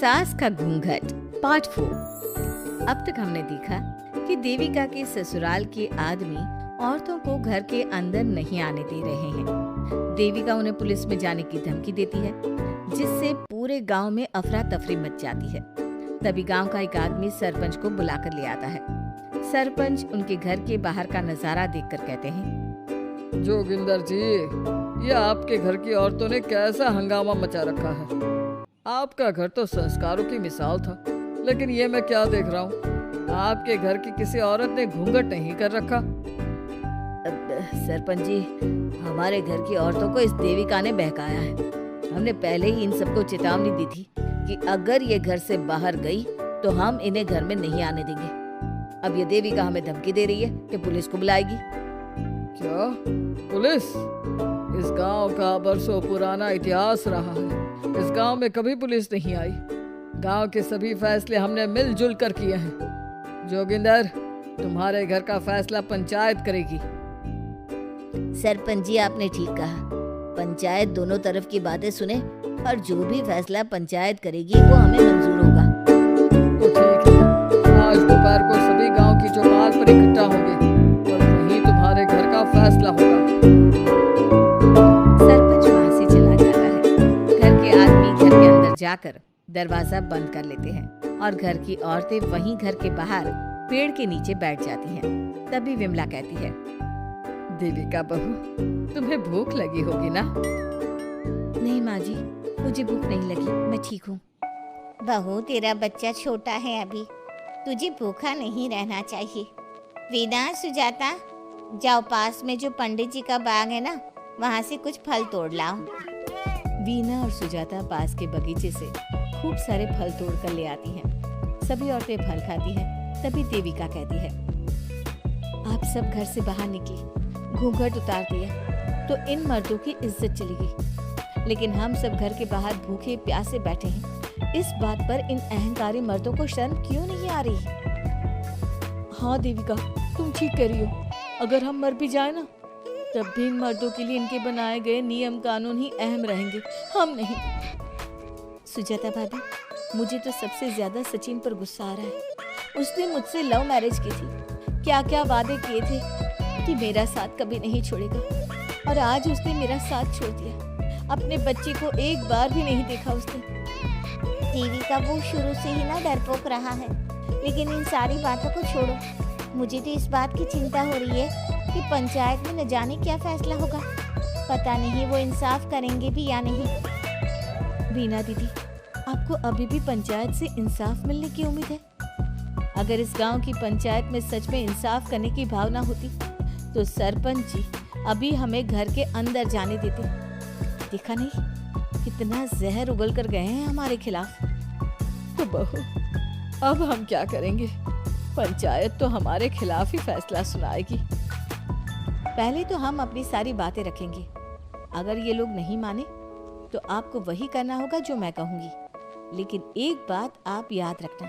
सास का घूंघट पार्ट 4। अब तक हमने देखा कि देविका के ससुराल के आदमी औरतों को घर के अंदर नहीं आने दे रहे हैं। देविका उन्हें पुलिस में जाने की धमकी देती है, जिससे पूरे गांव में अफरा तफरी मच जाती है। तभी गांव का एक आदमी सरपंच को बुलाकर ले आता है। सरपंच उनके घर के बाहर का नजारा देखकर कहते हैं, जोगिंदर जी, ये आपके घर की औरतों ने कैसा हंगामा मचा रखा है। आपका घर तो संस्कारों की मिसाल था, लेकिन ये मैं क्या देख रहा हूँ, आपके घर की किसी औरत ने घूंघट नहीं कर रखा। सरपंच जी, हमारे घर की औरतों को इस देविका ने बहकाया है। हमने पहले ही इन सबको चेतावनी दी थी कि अगर ये घर से बाहर गई तो हम इन्हें घर में नहीं आने देंगे। अब ये देविका हमें धमकी दे रही है कि पुलिस को बुलाएगी। क्या पुलिस? इस गांव का बरसों पुराना इतिहास रहा है। इस गांव में कभी पुलिस नहीं आई। गांव के सभी फैसले हमने मिलजुल कर किए हैं। जोगिंदर, तुम्हारे घर का फैसला पंचायत करेगी। सरपंच जी, आपने ठीक कहा। पंचायत दोनों तरफ की बातें सुने और जो भी फैसला पंचायत करेगी वो हमें मंजूर होगा। तो ठीक है, आज दोपहर को सभी गांव की चौपाल पर इकट्ठा होंगे और वहीं तुम्हारे घर का फैसला होगा। सरपंच वहाँ से चला जाता है। घर के आदमी घर के अंदर जाकर दरवाजा बंद कर लेते हैं और घर की औरतें वहीं घर के बाहर पेड़ के नीचे बैठ जाती हैं। तभी विमला कहती है, देविका बहू, तुम्हें भूख लगी होगी ना? नहीं माँ जी, मुझे भूख नहीं लगी, मैं ठीक हूँ। बहू, तेरा बच्चा छोटा है अभी, तुझे भूखा नहीं रहना चाहिए। वीना, सुजाता, जाओ पास में जो पंडित जी का बाग है ना, वहाँ से कुछ फल तोड़ लाओ। वीना और सुजाता पास के बगीचे से खूब सारे फल तोड़ कर ले आती हैं। सभी औरतें फल खाती हैं। तभी देविका कहती है, आप सब घर से बाहर निकली, घूंघट उतार दिया तो इन मर्दों की इज्जत चली गई, लेकिन हम सब घर के बाहर भूखे प्यासे बैठे हैं। इस बात पर इन अहंकारी मर्दों को शर्म क्यों नहीं आ रही? हाँ देविका, तुम ठीक कह रही हो। अगर हम मर भी जाए ना, तब भी इन मर्दों के लिए इनके बनाए गए नियम कानून ही अहम रहेंगे, हम नहीं। सुजाता भाभी, मुझे तो सबसे ज्यादा सचिन पर गुस्सा आ रहा है। उसने मुझसे लव मैरिज की थी, क्या क्या वादे किए थे कि मेरा साथ कभी नहीं छोड़ेगा, और आज उसने मेरा साथ छोड़ दिया। अपने बच्चे को एक बार भी नहीं देखा उसने। देविका, वो शुरू से ही ना डरपोक रहा है, लेकिन इन सारी बातों को छोड़ो। मुझे तो इस बात की चिंता हो रही है कि पंचायत में न जाने क्या फैसला होगा। पता नहीं वो इंसाफ करेंगे भी या नहीं। वीना दीदी, आपको अभी भी पंचायत से इंसाफ मिलने की उम्मीद है? अगर इस गांव की पंचायत में सच में इंसाफ करने की भावना होती तो सरपंच जी अभी हमें घर के अंदर जाने देते। देखा नहीं कितना जहर उगल कर गए हैं हमारे खिलाफ। तो बहू, अब हम क्या करेंगे? पंचायत तो हमारे खिलाफ ही फैसला सुनाएगी। पहले तो हम अपनी सारी बातें रखेंगे। अगर ये लोग नहीं माने तो आपको वही करना होगा जो मैं कहूंगी। लेकिन एक बात आप याद रखना,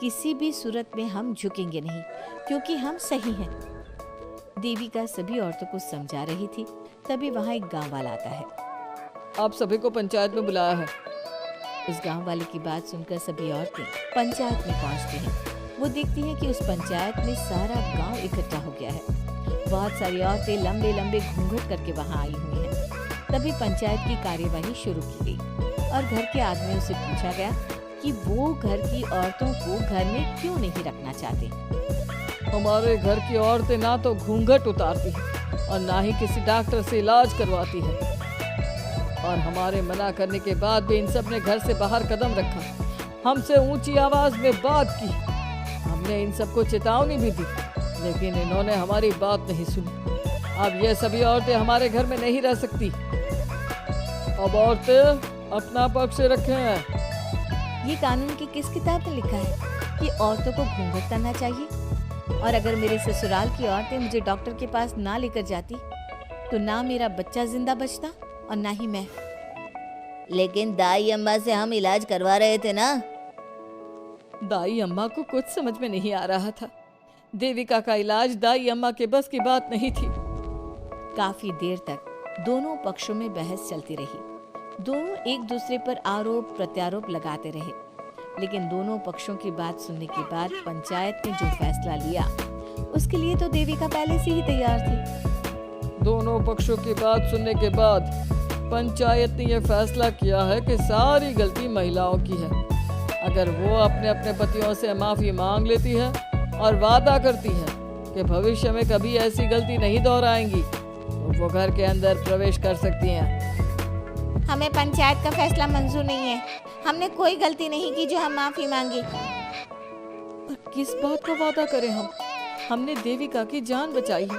किसी भी सूरत में हम झुकेंगे नहीं, क्योंकि हम सही हैं। देविका सभी औरतों को समझा रही थी। तभी वहाँ एक गांव वाला आता है। आप सभी को पंचायत में बुलाया है। उस गांव वाले की बात सुनकर सभी औरतें पंचायत में पहुंचती हैं। वो देखती हैं कि उस पंचायत में सारा गांव इकट्ठा हो गया है। बहुत सारी औरतें लंबे लंबे घूंघट करके वहां आई हुई हैं। तभी पंचायत की कार्यवाही शुरू की गई और घर के आदमियों से पूछा गया कि वो घर की औरतों को घर में क्यों नहीं रखना चाहते। हमारे घर की औरतें ना तो घूंघट उतारती है और ना ही किसी डॉक्टर से इलाज करवाती है, और हमारे मना करने के बाद भी इन सब ने घर से बाहर कदम रखा। हमसे ऊंची आवाज में बात की। हमने इन सबको चेतावनी भी दी, लेकिन इन्होंने हमारी बात नहीं सुनी। अब ये सभी औरतें हमारे घर में नहीं रह सकती। अब औरतें अपना पक्ष रखें। ये कानून की किस किताब में लिखा है कि औरतों को घूंघट करना चाहिए? और अगर मेरे ससुराल की औरतें मुझे डॉक्टर के पास ना लेकर जाती तो ना मेरा बच्चा जिंदा बचता और ना ही मैं। लेकिन दाई अम्मा से हम इलाज करवा रहे थे ना। दाई अम्मा को कुछ समझ में नहीं आ रहा था। देविका का इलाज दाई अम्मा के बस की बात नहीं थी। काफी देर तक दोनों पक्षों में बहस चलती रही। दोनों एक दूसरे पर आरोप प्रत्यारोप लगाते रहे, लेकिन दोनों पक्षों की बात सुनने के बाद पंचायत ने जो फैसला लिया उसके लिए तो देविका पहले से ही तैयार थी। दोनों पक्षों की बात सुनने के बाद पंचायत ने यह फैसला किया है कि सारी गलती महिलाओं की है। अगर वो अपने अपने पतियों से माफी मांग लेती है और वादा करती है कि भविष्य में कभी ऐसी गलती नहीं दोहराएंगी, तो वो घर के अंदर प्रवेश कर सकती हैं। हमें पंचायत का फैसला मंजूर नहीं है। हमने कोई गलती नहीं की जो हम माफी मांगे। पर किस बात का वादा करें हम? हमने देविका की जान बचाई है,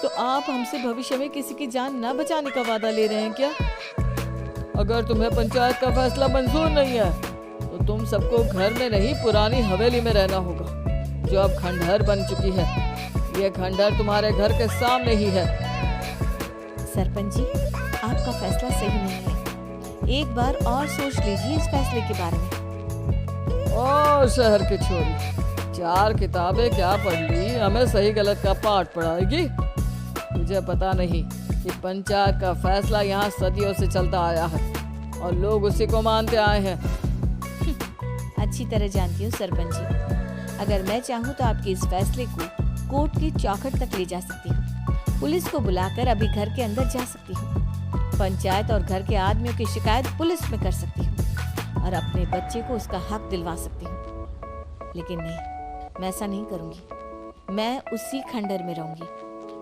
तो आप हमसे भविष्य में किसी की जान न बचाने का वादा ले रहे हैं क्या? अगर तुम्हें पंचायत का फैसला मंजूर नहीं है तो तुम सबको घर में नहीं पुरानी हवेली में रहना होगा, जो अब खंडहर बन चुकी है। ये खंडहर तुम्हारे घर के सामने ही है। सरपंच जी, आपका फैसला सही नहीं है। एक बार और सोच लीजिए इस फैसले के बारे में। ओ शहर की छोरी, 4 किताबें क्या पढ़ ली, हमें सही गलत का पाठ पढ़ाएगी? मुझे पता नहीं कि पंचायत का फैसला यहाँ सदियों से चलता आया है और लोग उसी को मानते आए हैं। अच्छी तरह जानती हूँ सरपंच जी, अगर मैं चाहूँ तो आपके इस फैसले को कोर्ट की चौखट तक ले जा सकती हूँ। पुलिस को बुलाकर अभी घर के अंदर जा सकती हूँ। पंचायत और घर के आदमियों की शिकायत पुलिस में कर सकती हूँ और अपने बच्चे को उसका हक दिलवा सकती हूँ। लेकिन नहीं, मैं ऐसा नहीं करूँगी। मैं उसी खंडहर में रहूंगी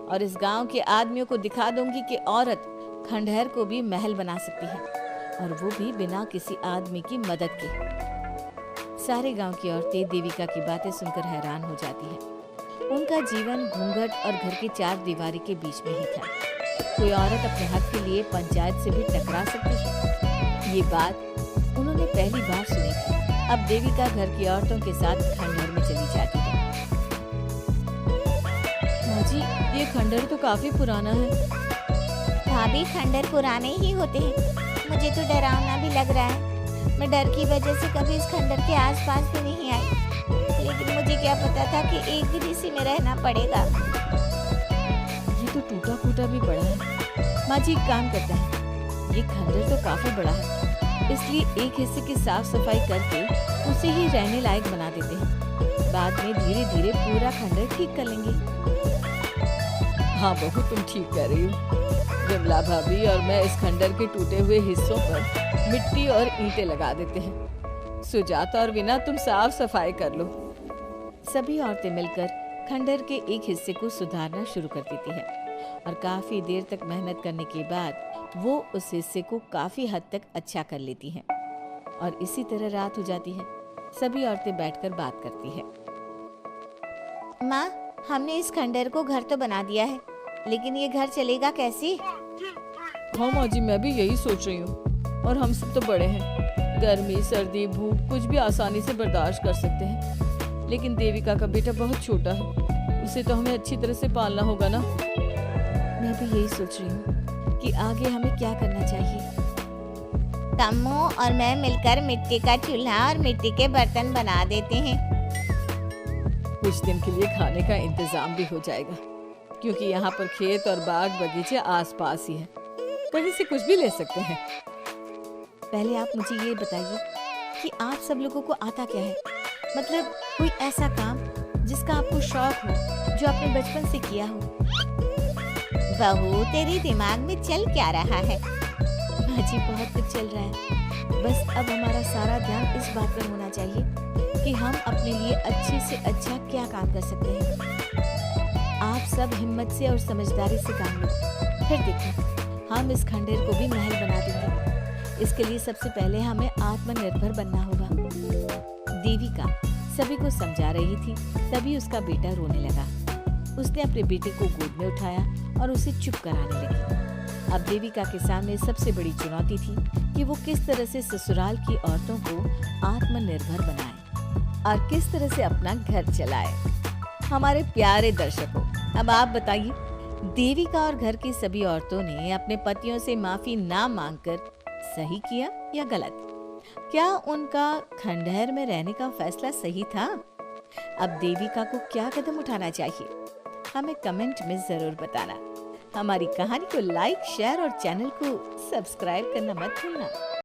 और इस गांव के आदमियों को दिखा दूंगी कि औरत खंडहर को भी महल बना सकती है, और वो भी बिना किसी आदमी की मदद के। सारे गांव की औरतें देविका की बातें सुनकर हैरान हो जाती हैं। उनका जीवन घूंघट और घर की 4 दीवारी के बीच में ही था। कोई औरत अपने हक के लिए पंचायत से भी टकरा सकती है, ये बात उन्होंने पहली बार सुनी थी। अब देविका घर की औरतों के साथ खंडहर में चली जाती है। जी, ये खंडहर तो काफी पुराना है। भाभी, खंडहर पुराने ही होते हैं। मुझे तो डरावना भी लग रहा है। मैं डर की वजह से कभी इस खंडहर के आसपास भी नहीं आई, लेकिन मुझे क्या पता था कि एक दिन इसी में रहना पड़ेगा। ये तो टूटा फूटा भी बड़ा है। माँ जी, एक काम करते हैं, ये खंडहर तो काफी बड़ा है, इसलिए एक हिस्से की साफ सफाई करके उसे ही रहने लायक बना देते हैं। बाद में धीरे धीरे पूरा खंडहर ठीक कर लेंगे। हाँ बहू, तुम ठीक कह रही हो। विमला भाभी और मैं इस खंडहर के टूटे हुए हिस्सों पर मिट्टी और ईंटें लगा देते हैं। सुजाता और वीना, तुम साफ सफाई कर लो। सभी औरतें मिलकर खंडहर के एक हिस्से को सुधारना शुरू कर देती हैं और काफी देर तक मेहनत करने के बाद वो उस हिस्से को काफी हद तक अच्छा कर लेती हैं। और इसी तरह रात हो जाती है। सभी औरतें बैठकर बात करती हैं। माँ, हमने इस खंडहर को घर तो बना दिया है, लेकिन ये घर चलेगा कैसे? हाँ माँ जी, मैं भी यही सोच रही हूँ। और हम सब तो बड़े हैं, गर्मी सर्दी भूख कुछ भी आसानी से बर्दाश्त कर सकते हैं, लेकिन देविका का बेटा बहुत छोटा है, उसे तो हमें अच्छी तरह से पालना होगा ना। मैं भी यही सोच रही हूँ कि आगे हमें क्या करना चाहिए। तम्मू और मैं मिलकर मिट्टी का चूल्हा और मिट्टी के बर्तन बना देते हैं। कुछ दिन के लिए खाने का इंतजाम भी हो जाएगा, क्योंकि यहाँ पर खेत और बाग बगीचे आसपास ही हैं, कहीं से कुछ भी ले सकते हैं। पहले आप मुझे ये बताइए कि आप सब लोगों को आता क्या है, मतलब कोई ऐसा काम जिसका आपको शौक हो, जो आपने बचपन से किया हो। बहू, तेरे दिमाग में चल क्या रहा है? माँ जी, बहुत कुछ चल रहा है, बस अब हमारा सारा ध्यान इस बात पर होना चाहिए कि हम अपने लिए अच्छे से अच्छा क्या काम कर सकते हैं। आप सब हिम्मत से और समझदारी से काम लो, फिर देखिए हम इस खंडहर को भी महल बना देंगे। इसके लिए सबसे पहले हमें आत्मनिर्भर बनना होगा। देविका सभी को समझा रही थी, तभी उसका बेटा रोने लगा। उसने अपने बेटे को गोद में उठाया और उसे चुप कराने लगी। अब देविका के सामने सबसे बड़ी चुनौती थी कि वो किस तरह से ससुराल की औरतों को आत्मनिर्भर बनाए और किस तरह से अपना घर चलाए। हमारे प्यारे दर्शकों, अब आप बताइए, देविका और घर की सभी औरतों ने अपने पतियों से माफी ना मांगकर सही किया या गलत? क्या उनका खंडहर में रहने का फैसला सही था? अब देविका को क्या कदम उठाना चाहिए, हमें कमेंट में जरूर बताना। हमारी कहानी को लाइक, शेयर और चैनल को सब्सक्राइब करना मत भूलना।